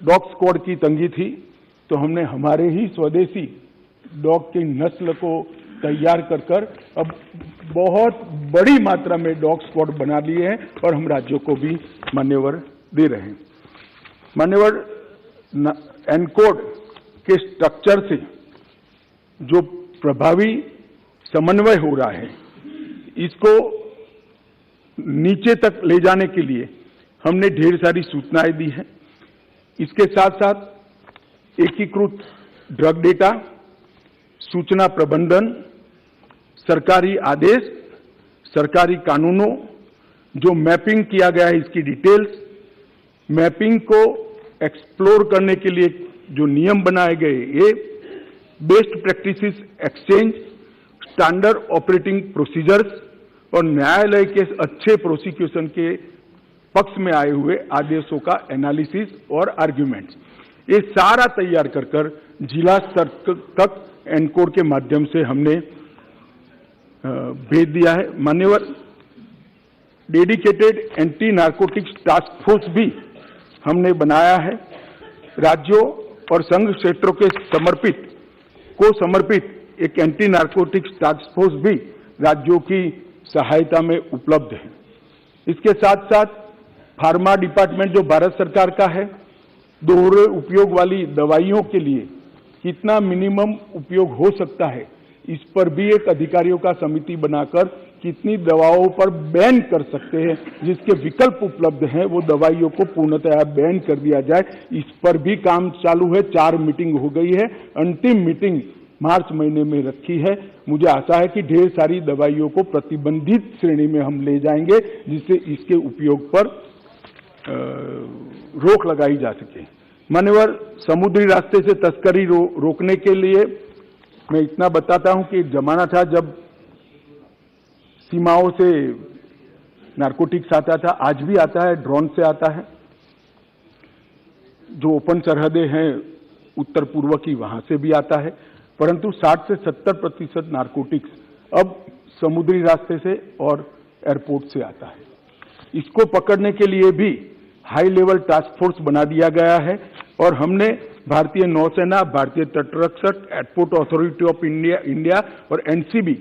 डॉग स्क्वाड की तंगी थी, तो हमने हमारे ही स्वदेशी डॉग की नस्ल को तैयार कर अब बहुत बड़ी मात्रा में डॉग स्क्वाड बना लिए हैं और हम राज्यों को भी मान्यवर दे रहे हैं। मान्यवर, एनकोड के स्ट्रक्चर से जो प्रभावी समन्वय हो रहा है, इसको नीचे तक ले जाने के लिए हमने ढेर सारी सूचनाएं दी हैं। इसके साथ साथ एकीकृत ड्रग डेटा, सूचना प्रबंधन, सरकारी आदेश, सरकारी कानूनों, जो मैपिंग किया गया है इसकी डिटेल्स, मैपिंग को एक्सप्लोर करने के लिए जो नियम बनाए गए, ये best practices exchange, standard operating procedures और न्यायालय के अच्छे प्रोसिक्यूशन के पक्ष में आए हुए आदेशों का एनालिसिस और आर्ग्यूमेंट्स, ये सारा तैयार कर जिला स्तर तक एनकोड के माध्यम से हमने भेज दिया है। मान्यवर, dedicated anti narcotics task force भी हमने बनाया है। राज्यों और संघ क्षेत्रों के समर्पित एक एंटी नारकोटिक्स टास्क फोर्स भी राज्यों की सहायता में उपलब्ध है। इसके साथ साथ फार्मा डिपार्टमेंट जो भारत सरकार का है, दोहरे उपयोग वाली दवाइयों के लिए कितना मिनिमम उपयोग हो सकता है, इस पर भी एक अधिकारियों का समिति बनाकर कितनी दवाओं पर बैन कर सकते हैं, जिसके विकल्प उपलब्ध हैं, वो दवाइयों को पूर्णतः बैन कर दिया जाए, इस पर भी काम चालू है। 4 मीटिंग हो गई है, अंतिम मीटिंग मार्च महीने में रखी है। मुझे आशा है कि ढेर सारी दवाइयों को प्रतिबंधित श्रेणी में हम ले जाएंगे, जिससे इसके उपयोग पर रोक लगाई जा सके। मान्यवर, समुद्री रास्ते से तस्करी रोकने के लिए मैं इतना बताता हूं कि एक जमाना था जब सीमाओं से नारकोटिक्स आता था, आज भी आता है, ड्रोन से आता है। जो ओपन सरहदें हैं उत्तर पूर्व की, वहां से भी आता है, परंतु 60 से 70% नारकोटिक्स अब समुद्री रास्ते से और एयरपोर्ट से आता है। इसको पकड़ने के लिए भी हाई लेवल टास्क फोर्स बना दिया गया है और हमने भारतीय नौसेना, भारतीय तटरक्षक, एयरपोर्ट अथॉरिटी ऑफ इंडिया और एनसीबी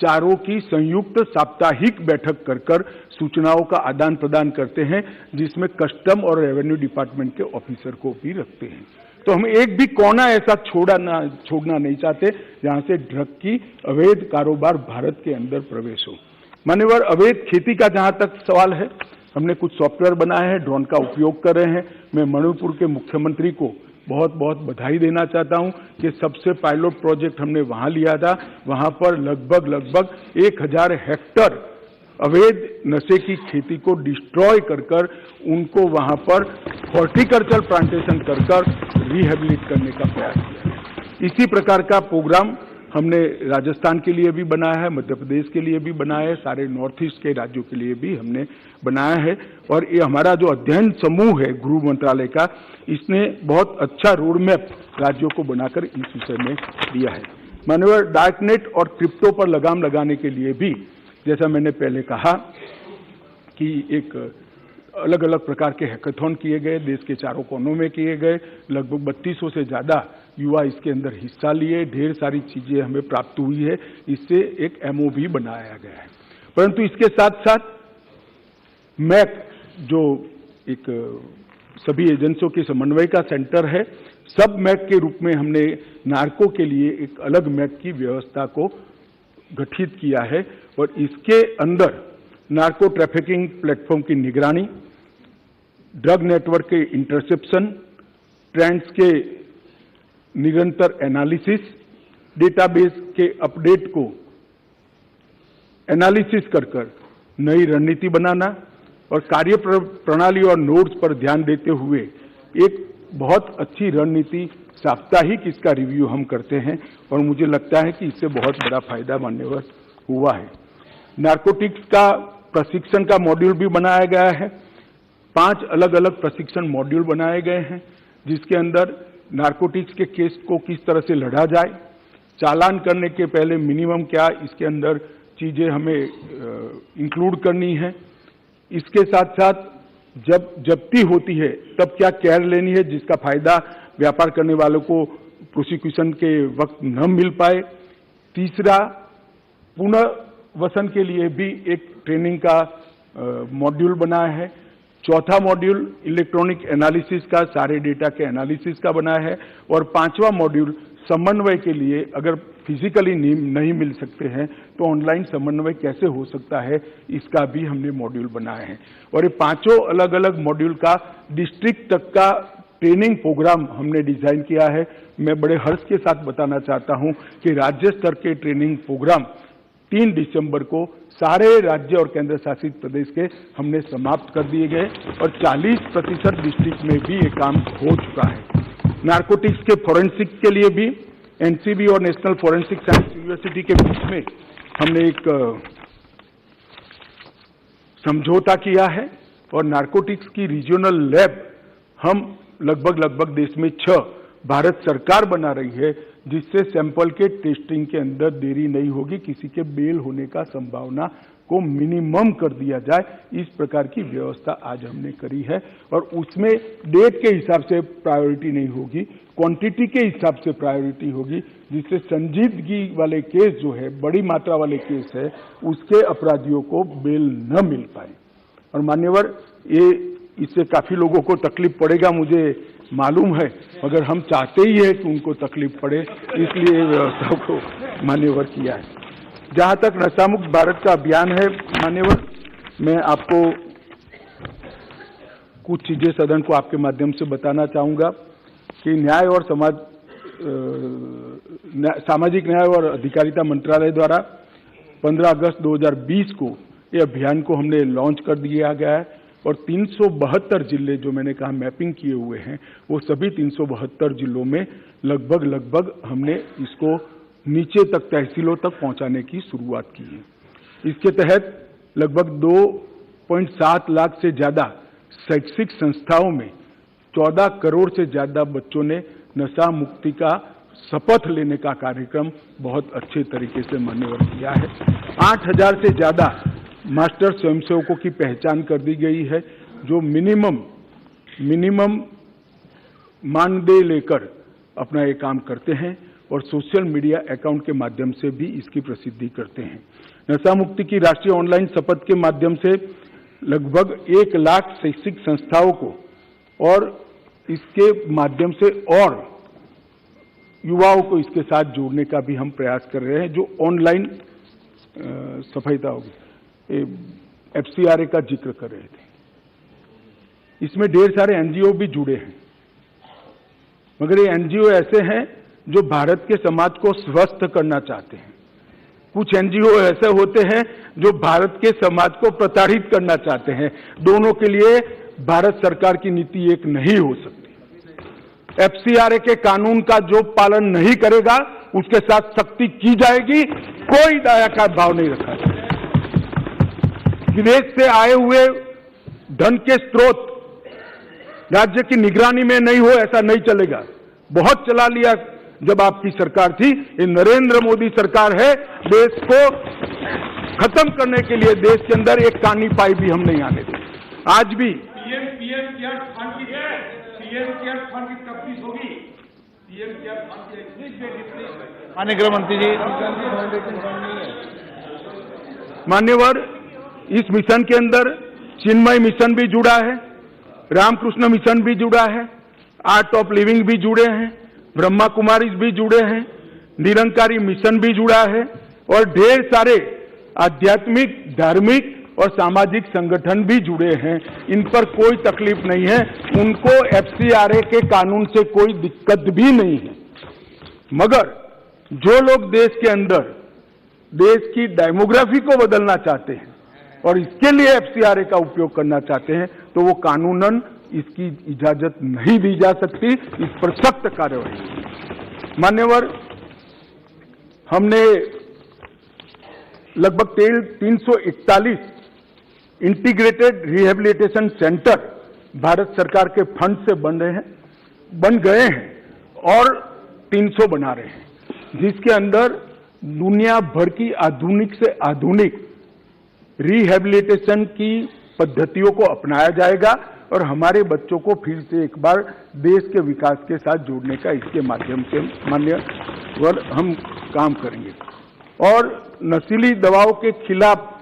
चारों की संयुक्त साप्ताहिक बैठक कर सूचनाओं का आदान प्रदान करते हैं, जिसमें कस्टम और रेवेन्यू डिपार्टमेंट के ऑफिसर को भी रखते हैं। तो हम एक भी कोना ऐसा छोड़ना नहीं चाहते जहां से ड्रग की अवैध कारोबार भारत के अंदर प्रवेश हो। मान्यवर, अवैध खेती का जहां तक सवाल है, हमने कुछ सॉफ्टवेयर बनाए हैं, ड्रोन का उपयोग कर रहे हैं। मैं मणिपुर के मुख्यमंत्री को बहुत बहुत बधाई देना चाहता हूं कि सबसे पायलट प्रोजेक्ट हमने वहां लिया था, वहां पर लगभग 1000 हेक्टर अवैध नशे की खेती को डिस्ट्रॉय कर उनको वहां पर हॉर्टिकल्चर प्लांटेशन कर रिहेबिलिट करने का प्रयास किया। इसी प्रकार का प्रोग्राम हमने राजस्थान के लिए भी बनाया है, मध्य प्रदेश के लिए भी बनाया है, सारे नॉर्थ ईस्ट के राज्यों के लिए भी हमने बनाया है। और ये हमारा जो अध्ययन समूह है गृह मंत्रालय का, इसने बहुत अच्छा रोड मैप राज्यों को बनाकर इस विषय में दिया है। माननीय डार्कनेट और क्रिप्टो पर लगाम लगाने के लिए भी, जैसा मैंने पहले कहा कि एक अलग अलग प्रकार के हैकाथॉन किए गए, देश के चारों कोनों में किए गए, लगभग 3200 से ज्यादा युवा इसके अंदर हिस्सा लिए, ढेर सारी चीजें हमें प्राप्त हुई है, इससे एक एमओ भी बनाया गया है। परंतु इसके साथ साथ मैक, जो एक सभी एजेंसियों के समन्वय का सेंटर है, सब मैक के रूप में हमने नार्को के लिए एक अलग मैक की व्यवस्था को गठित किया है और इसके अंदर नार्को ट्रैफिकिंग प्लेटफॉर्म की निगरानी, ड्रग नेटवर्क के इंटरसेप्शन, ट्रेंड्स के निरंतर एनालिसिस, डेटाबेस के अपडेट को एनालिसिस कर नई रणनीति बनाना और कार्य प्रणाली और नोड्स पर ध्यान देते हुए एक बहुत अच्छी रणनीति साप्ताहिक इसका रिव्यू हम करते हैं और मुझे लगता है कि इससे बहुत बड़ा फायदा मान्यवर हुआ है। नार्कोटिक्स का प्रशिक्षण का मॉड्यूल भी बनाया गया है। 5 अलग अलग प्रशिक्षण मॉड्यूल बनाए गए हैं जिसके अंदर नार्कोटिक्स के केस को किस तरह से लड़ा जाए, चालान करने के पहले मिनिमम क्या इसके अंदर चीजें हमें इंक्लूड करनी है, इसके साथ साथ जब जब्ती होती है तब क्या केयर लेनी है जिसका फायदा व्यापार करने वालों को प्रोसिक्यूशन के वक्त न मिल पाए। तीसरा, पुनर्वसन के लिए भी एक ट्रेनिंग का मॉड्यूल बनाया है। चौथा मॉड्यूल इलेक्ट्रॉनिक एनालिसिस का, सारे डेटा के एनालिसिस का बनाया है और 5वां मॉड्यूल समन्वय के लिए, अगर फिजिकली नहीं मिल सकते हैं तो ऑनलाइन समन्वय कैसे हो सकता है, इसका भी हमने मॉड्यूल बनाए हैं। और ये 5 अलग अलग मॉड्यूल का डिस्ट्रिक्ट तक का ट्रेनिंग प्रोग्राम हमने डिजाइन किया है। मैं बड़े हर्ष के साथ बताना चाहता हूं कि राज्य स्तर के ट्रेनिंग प्रोग्राम 3 दिसंबर को सारे राज्य और केंद्र शासित प्रदेश के हमने समाप्त कर दिए गए और 40% डिस्ट्रिक्ट में भी ये काम हो चुका है। नार्कोटिक्स के फोरेंसिक के लिए भी एनसीबी और नेशनल फोरेंसिक साइंस यूनिवर्सिटी के बीच में हमने एक समझौता किया है और नार्कोटिक्स की रीजनल लैब हम लगभग देश में 6 भारत सरकार बना रही है, जिससे सैंपल के टेस्टिंग के अंदर देरी नहीं होगी, किसी के बेल होने का संभावना को मिनिमम कर दिया जाए। इस प्रकार की व्यवस्था आज हमने करी है और उसमें डेट के हिसाब से प्रायोरिटी नहीं होगी, क्वांटिटी के हिसाब से प्रायोरिटी होगी, जिससे संजीदगी वाले केस जो है, बड़ी मात्रा वाले केस है, उसके अपराधियों को बेल न मिल पाए। और मान्यवर, ये इससे काफी लोगों को तकलीफ पड़ेगा, मुझे मालूम है, मगर हम चाहते ही है कि उनको तकलीफ पड़े, इसलिए व्यवस्था को मान्यवर किया है। जहां तक नशामुक्त भारत का अभियान है मान्यवर, मैं आपको कुछ चीजें सदन को आपके माध्यम से बताना चाहूंगा कि न्याय और सामाजिक न्याय और अधिकारिता मंत्रालय द्वारा 15 अगस्त 2020 को ये अभियान को हमने लॉन्च कर दिया गया है और 372 जिले जो मैंने कहा मैपिंग किए हुए हैं, वो सभी 372 जिलों में लगभग हमने इसको नीचे तक, तहसीलों तक पहुंचाने की शुरुआत की है। इसके तहत लगभग 2.7 लाख से ज्यादा शैक्षिक संस्थाओं में 14 करोड़ से ज्यादा बच्चों ने नशा मुक्ति का शपथ लेने का कार्यक्रम बहुत अच्छे तरीके से मान्यवर किया है। 8000 से ज्यादा मास्टर स्वयंसेवकों की पहचान कर दी गई है, जो मिनिमम मानदेय लेकर अपना ये काम करते हैं और सोशल मीडिया अकाउंट के माध्यम से भी इसकी प्रसिद्धि करते हैं। नशा मुक्ति की राष्ट्रीय ऑनलाइन शपथ के माध्यम से लगभग 1 लाख शैक्षिक संस्थाओं को और इसके माध्यम से और युवाओं को इसके साथ जोड़ने का भी हम प्रयास कर रहे हैं, जो ऑनलाइन सफलता होगी। FCRA का जिक्र कर रहे थे, इसमें ढेर सारे एनजीओ भी जुड़े हैं, मगर ये एनजीओ ऐसे हैं जो भारत के समाज को स्वस्थ करना चाहते हैं। कुछ एनजीओ ऐसे होते हैं जो भारत के समाज को प्रताड़ित करना चाहते हैं। दोनों के लिए भारत सरकार की नीति एक नहीं हो सकती। FCRA के कानून का जो पालन नहीं करेगा उसके साथ सख्ती की जाएगी, कोई दया का भाव नहीं रखा जाएगा। विदेश से आए हुए धन के स्रोत राज्य की निगरानी में नहीं हो, ऐसा नहीं चलेगा। बहुत चला लिया जब आपकी सरकार थी, ये नरेंद्र मोदी सरकार है, देश को खत्म करने के लिए देश के अंदर एक कानी पाई भी हम नहीं आने देंगे। आज भी पीएम केयर फंड की है, पीएम केयर फंड की तफ्तीश होगी। पीएम केयर फंड की माननीय गृह मंत्री जी। मान्यवर, इस मिशन के अंदर चिन्मय मिशन भी जुड़ा है, रामकृष्ण मिशन भी जुड़ा है, आर्ट ऑफ लिविंग भी जुड़े हैं, ब्रह्मा कुमारीज भी जुड़े हैं, निरंकारी मिशन भी जुड़ा है और ढेर सारे आध्यात्मिक, धार्मिक और सामाजिक संगठन भी जुड़े हैं। इन पर कोई तकलीफ नहीं है, उनको एफसीआरए के कानून से कोई दिक्कत भी नहीं है। मगर जो लोग देश के अंदर देश की डेमोग्राफी को बदलना चाहते हैं और इसके लिए एफसीआरए का उपयोग करना चाहते हैं, तो वो कानूनन इसकी इजाजत नहीं दी जा सकती, इस पर सख्त कार्रवाई। मान्यवर, हमने लगभग 341 इंटीग्रेटेड रिहेबिलिटेशन सेंटर भारत सरकार के फंड से बन गए हैं और 300 बना रहे हैं, जिसके अंदर दुनिया भर की आधुनिक से आधुनिक रिहेबिलिटेशन की पद्धतियों को अपनाया जाएगा और हमारे बच्चों को फिर से एक बार देश के विकास के साथ जोड़ने का इसके माध्यम से मान्यवर हम काम करेंगे। और नशीली दवाओं के खिलाफ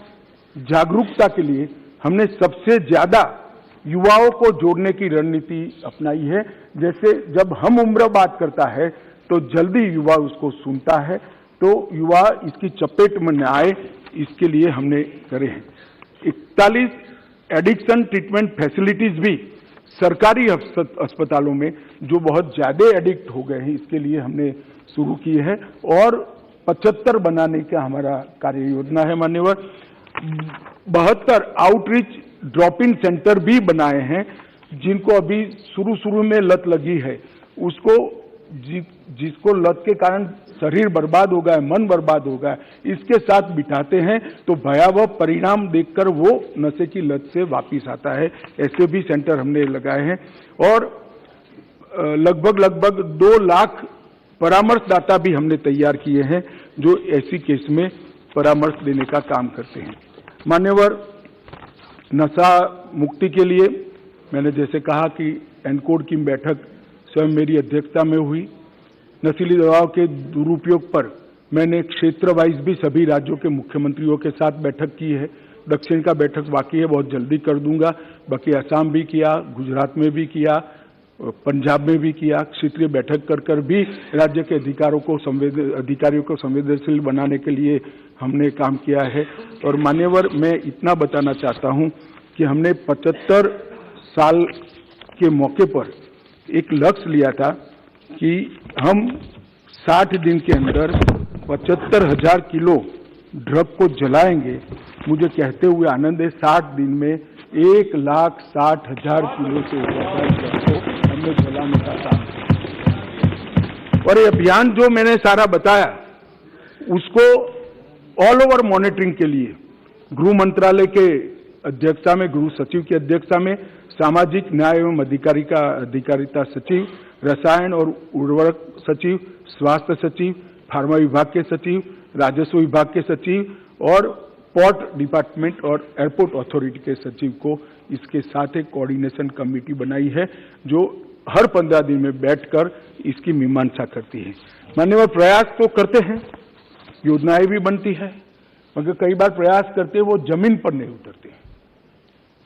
जागरूकता के लिए हमने सबसे ज्यादा युवाओं को जोड़ने की रणनीति अपनाई है। जैसे जब हम उम्र बात करता है तो जल्दी युवा उसको सुनता है, तो युवा इसकी चपेट में न आए, इसके लिए हमने करे हैं। 41 एडिक्शन ट्रीटमेंट फैसिलिटीज भी सरकारी अस्पतालों में जो बहुत ज्यादा एडिक्ट हो गए हैं, इसके लिए हमने शुरू की है और 75 बनाने का हमारा कार्य योजना है। मान्यवर, 72 आउटरीच ड्रॉप इन सेंटर भी बनाए हैं, जिनको अभी शुरू में लत लगी है, उसको जिसको लत के कारण शरीर बर्बाद हो गया है, मन बर्बाद हो गया है, इसके साथ बिठाते हैं तो भयावह परिणाम देखकर वो नशे की लत से वापिस आता है। ऐसे भी सेंटर हमने लगाए हैं और लगभग 2 लाख परामर्शदाता भी हमने तैयार किए हैं, जो ऐसी केस में परामर्श देने का काम करते हैं। मान्यवर, नशा मुक्ति के लिए मैंने जैसे कहा कि एनकोड की बैठक स्वयं मेरी अध्यक्षता में हुई। नशीली दवाओं के दुरुपयोग पर मैंने क्षेत्र वाइज भी सभी राज्यों के मुख्यमंत्रियों के साथ बैठक की है। दक्षिण का बैठक बाकी है, बहुत जल्दी कर दूंगा। बाकी असम भी किया, गुजरात में भी किया, पंजाब में भी किया। क्षेत्रीय बैठक कर भी राज्य के अधिकारियों को संवेदनशील बनाने के लिए हमने काम किया है। और मान्यवर, मैं इतना बताना चाहता हूं कि हमने 75 साल के मौके पर एक लक्ष्य लिया था कि हम 60 दिन के अंदर 75,000 किलो ड्रग को जलाएंगे। मुझे कहते हुए आनंद है, 60 दिन में 1,60,000 किलो से ज्यादा ड्रग को हमने जलाने का काम किया। और ये अभियान जो मैंने सारा बताया, उसको ऑल ओवर मॉनिटरिंग के लिए गृह मंत्रालय के अध्यक्षता में, गृह सचिव की अध्यक्षता में सामाजिक न्याय एवं अधिकारिता सचिव, रसायन और उर्वरक सचिव, स्वास्थ्य सचिव, फार्मा विभाग के सचिव, राजस्व विभाग के सचिव और पोर्ट डिपार्टमेंट और एयरपोर्ट अथॉरिटी के सचिव को इसके साथ एक कोऑर्डिनेशन कमेटी बनाई है, जो हर 15 दिन में बैठकर इसकी मीमांसा करती है। मान्यवर, प्रयास तो करते हैं, योजनाएं भी बनती है, मगर कई बार प्रयास करते वो जमीन पर नहीं उतरते।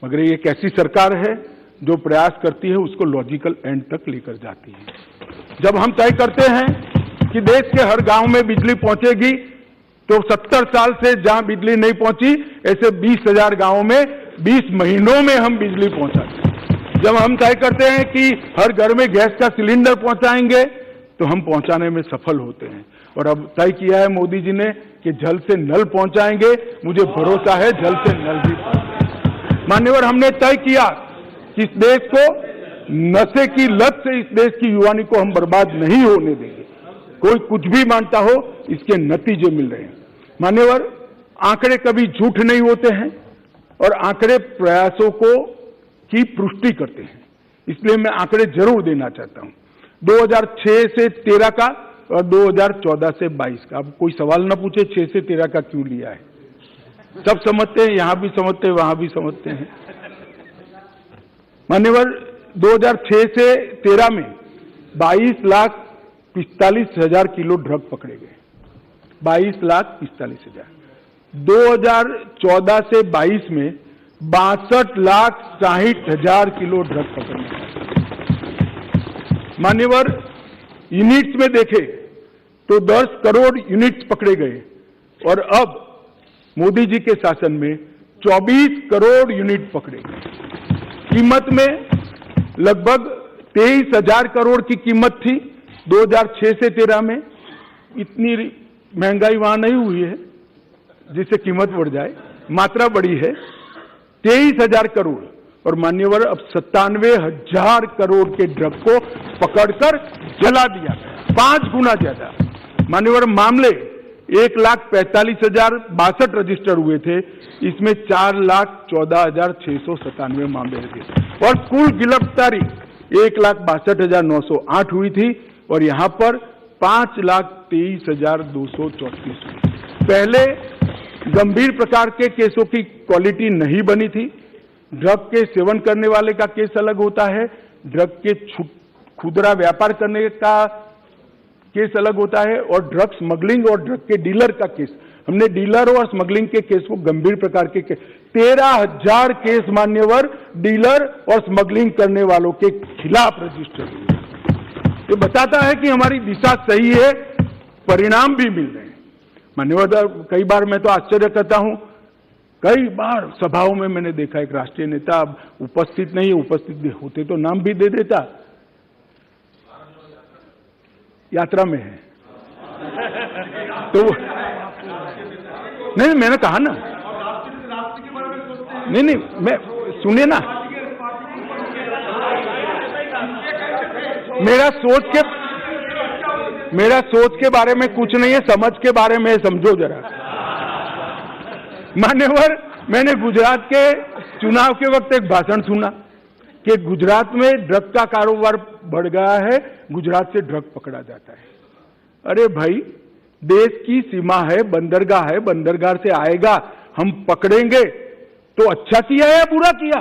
मगर ये एक ऐसी सरकार है जो प्रयास करती है, उसको लॉजिकल एंड तक लेकर जाती है। जब हम तय करते हैं कि देश के हर गांव में बिजली पहुंचेगी, तो 70 साल से जहां बिजली नहीं पहुंची, ऐसे 20,000 गांवों में 20 महीनों में हम बिजली पहुंचाते हैं। जब हम तय करते हैं कि हर घर में गैस का सिलेंडर पहुंचाएंगे, तो हम पहुंचाने में सफल होते हैं। और अब तय किया है मोदी जी ने कि जल से नल पहुंचाएंगे। मुझे भरोसा है जल से नल भी पहुंचाएंगे। मान्यवर, हमने तय किया कि इस देश को नशे की लत से, इस देश की युवानी को हम बर्बाद नहीं होने देंगे। कोई कुछ भी मानता हो, इसके नतीजे मिल रहे हैं। मान्यवर, आंकड़े कभी झूठ नहीं होते हैं और आंकड़े प्रयासों की पुष्टि करते हैं, इसलिए मैं आंकड़े जरूर देना चाहता हूं। 2006 से 13 का और 2014 से 22 का। अब कोई सवाल ना पूछे 6 से 13 का क्यों लिया है, सब समझते हैं, यहां भी समझते हैं, वहां भी समझते हैं। मान्यवर, 2006 से 13 में 22,45,000 किलो ड्रग पकड़े गए, 22,45,000। 2014 से 22 में 62,60,000 किलो ड्रग पकड़े गए। मान्यवर, यूनिट्स में देखें तो 10 करोड़ यूनिट्स पकड़े गए और अब मोदी जी के शासन में 24 करोड़ यूनिट पकड़े गए। कीमत में लगभग 23,000 करोड़ की कीमत थी 2006 से 13 में। इतनी महंगाई वहां नहीं हुई है जिससे कीमत बढ़ जाए, मात्रा बढ़ी है 23,000 करोड़। और मान्यवर, अब 97,000 करोड़ के ड्रग को पकड़कर जला दिया, 5 गुना ज्यादा। मान्यवर, मामले 1,45,062 रजिस्टर हुए थे, इसमें 4,14,697 मामले थे और कुल गिरफ्तारी 1,62,908 हुई थी और यहां पर 5,23,234 हुई। पहले गंभीर प्रकार के केसों की क्वालिटी नहीं बनी थी। ड्रग के सेवन करने वाले का केस अलग होता है, ड्रग के खुदरा व्यापार करने का केस अलग होता है और ड्रग स्मगलिंग और ड्रग के डीलर का केस। हमने डीलर और स्मगलिंग के केस को गंभीर प्रकार के 13,000 केस मान्यवर डीलर और स्मगलिंग करने वालों के खिलाफ रजिस्टर हुए। ये बताता है कि हमारी दिशा सही है, परिणाम भी मिल रहे हैं। मान्यवर, कई बार मैं तो आश्चर्य करता हूं, कई बार सभाओं में मैंने देखा एक राष्ट्रीय नेता उपस्थित नहीं है, उपस्थित होते तो नाम भी दे देता, यात्रा में है तो नहीं, मैंने कहा ना, नहीं, मैं सुनिए ना, मेरा सोच के बारे में कुछ नहीं है, समझ के बारे में समझो जरा। मान्यवर, मैंने गुजरात के चुनाव के वक्त एक भाषण सुना कि गुजरात में ड्रग का कारोबार बढ़ गया है, गुजरात से ड्रग पकड़ा जाता है। अरे भाई, देश की सीमा है, बंदरगाह है, बंदरगाह से आएगा, हम पकड़ेंगे तो अच्छा किया या बुरा किया,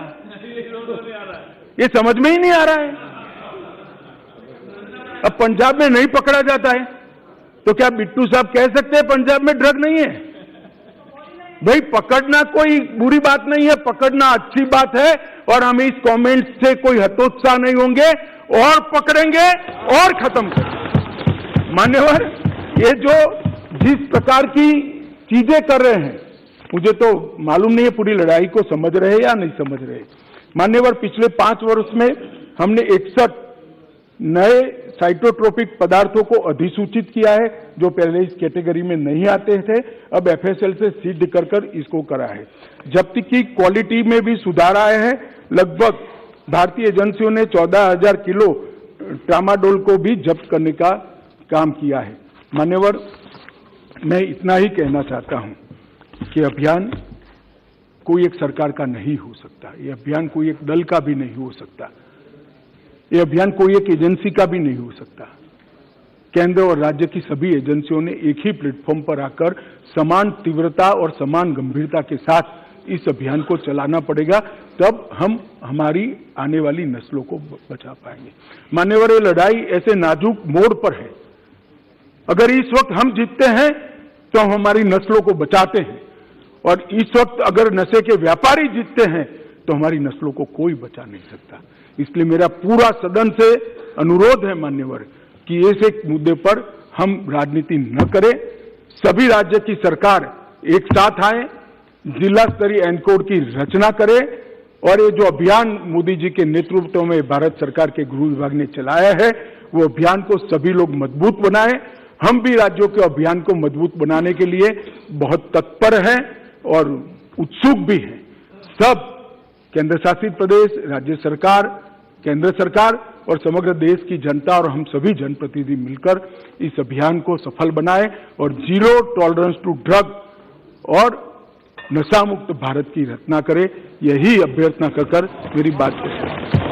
ये समझ में ही नहीं आ रहा है। अब पंजाब में नहीं पकड़ा जाता है तो क्या बिट्टू साहब कह सकते हैं पंजाब में ड्रग नहीं है? भाई, पकड़ना कोई बुरी बात नहीं है, पकड़ना अच्छी बात है और हम इस कमेंट से कोई हतोत्साह नहीं होंगे और पकड़ेंगे और खत्म करेंगे। मान्यवर, ये जो जिस प्रकार की चीजें कर रहे हैं, मुझे तो मालूम नहीं है पूरी लड़ाई को समझ रहे हैं या नहीं समझ रहे। मान्यवर, पिछले 5 वर्ष में हमने 61 नए साइटोट्रोपिक पदार्थों को अधिसूचित किया है जो पहले इस कैटेगरी में नहीं आते थे, अब एफएसएल से सिद्ध कर इसको करा है। जब्ती की क्वालिटी में भी सुधार आया है। लगभग भारतीय एजेंसियों ने 14,000 किलो ट्रामाडोल को भी जब्त करने का काम किया है। मान्यवर, मैं इतना ही कहना चाहता हूं कि अभियान कोई एक सरकार का नहीं हो सकता, ये अभियान कोई एक दल का भी नहीं हो सकता, ये अभियान कोई एक एजेंसी का भी नहीं हो सकता। केंद्र और राज्य की सभी एजेंसियों ने एक ही प्लेटफॉर्म पर आकर समान तीव्रता और समान गंभीरता के साथ इस अभियान को चलाना पड़ेगा, तब हम हमारी आने वाली नस्लों को बचा पाएंगे। मान्यवर, ये लड़ाई ऐसे नाजुक मोड़ पर है, अगर इस वक्त हम जीतते हैं तो हम हमारी नस्लों को बचाते हैं और इस वक्त अगर नशे के व्यापारी जीतते हैं तो हमारी नस्लों को कोई बचा नहीं सकता। इसलिए मेरा पूरा सदन से अनुरोध है मान्यवर कि इस एक मुद्दे पर हम राजनीति न करें, सभी राज्य की सरकार एक साथ आए, जिला स्तरीय एनकोड की रचना करे और ये जो अभियान मोदी जी के नेतृत्व में भारत सरकार के गृह विभाग ने चलाया है, वो अभियान को सभी लोग मजबूत बनाएं। हम भी राज्यों के अभियान को मजबूत बनाने के लिए बहुत तत्पर हैं और उत्सुक भी हैं। सब केंद्र शासित प्रदेश, राज्य सरकार, केंद्र सरकार और समग्र देश की जनता और हम सभी जनप्रतिनिधि मिलकर इस अभियान को सफल बनाएं और जीरो टॉलरेंस टू ड्रग और नशा मुक्त भारत की रचना करें, यही अभ्यर्थना कर मेरी बात को